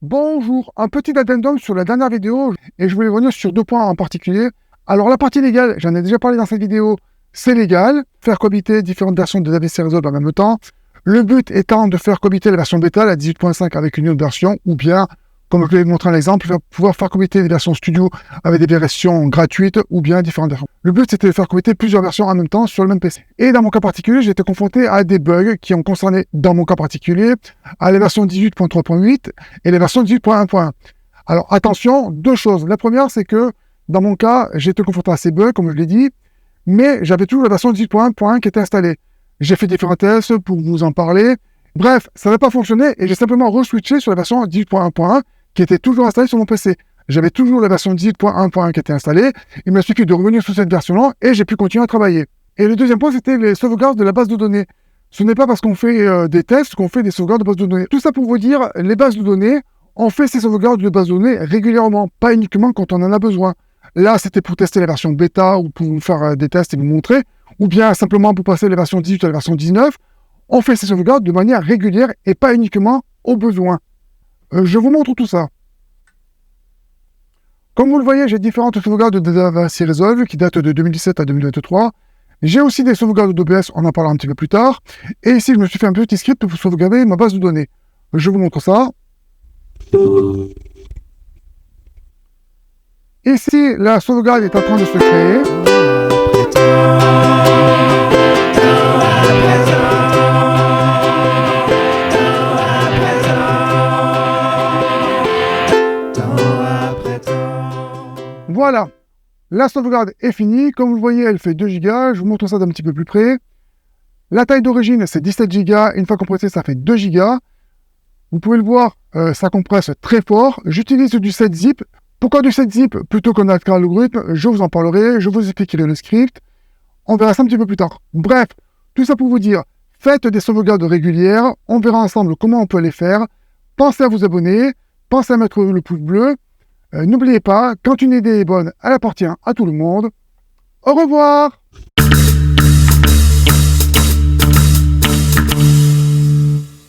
Bonjour, un petit addendum sur la dernière vidéo et je voulais revenir sur deux points en particulier. Alors la partie légale, j'en ai déjà parlé dans cette vidéo, c'est légal, faire cohabiter différentes versions de DaVinci Resolve en même temps. Le but étant de faire cohabiter la version bêta, la 18.5 avec une autre version, ou bien, comme je vais vous montrer un exemple, pouvoir faire cohabiter des versions studio avec des versions gratuites ou bien différentes versions. Le but c'était de faire cohabiter plusieurs versions en même temps sur le même PC. Et dans mon cas particulier, j'ai été confronté à des bugs qui ont concerné, dans mon cas particulier, à la version 18.3.8 et la version 18.1.1. Alors attention, deux choses. La première, c'est que dans mon cas, j'ai été confronté à ces bugs, comme je l'ai dit, mais j'avais toujours la version 18.1.1 qui était installée. J'ai fait différents tests pour vous en parler. Bref, ça n'a pas fonctionné et j'ai simplement re-switché sur la version 18.1.1 qui était toujours installée sur mon PC. J'avais toujours la version 18.1.1 qui était installée. Il m'a suffi de revenir sur cette version-là et j'ai pu continuer à travailler. Et le deuxième point, c'était les sauvegardes de la base de données. Ce n'est pas parce qu'on fait des tests qu'on fait des sauvegardes de base de données. Tout ça pour vous dire, les bases de données, on fait ces sauvegardes de base de données régulièrement, pas uniquement quand on en a besoin. Là, c'était pour tester la version bêta ou pour vous faire des tests et vous montrer, ou bien simplement pour passer de la version 18 à la version 19. On fait ces sauvegardes de manière régulière et pas uniquement au besoin. Je vous montre tout ça. Comme vous le voyez, j'ai différentes sauvegardes de DaVinci Resolve qui datent de 2017 à 2023. J'ai aussi des sauvegardes d'OBS, on en parlera un petit peu plus tard. Et ici, je me suis fait un petit script pour sauvegarder ma base de données. Je vous montre ça. Ici, la sauvegarde est en train de se créer. Voilà, la sauvegarde est finie. Comme vous le voyez, elle fait 2 Go. Je vous montre ça d'un petit peu plus près. La taille d'origine, c'est 17 Go. Une fois compressé, ça fait 2 Go. Vous pouvez le voir, ça compresse très fort. J'utilise du 7-zip. Pourquoi du 7-zip plutôt qu'un autre algorithme? Je vous en parlerai, je vous expliquerai le script. On verra ça un petit peu plus tard. Bref, tout ça pour vous dire, faites des sauvegardes régulières. On verra ensemble comment on peut les faire. Pensez à vous abonner. Pensez à mettre le pouce bleu. N'oubliez pas, quand une idée est bonne, elle appartient à tout le monde. Au revoir!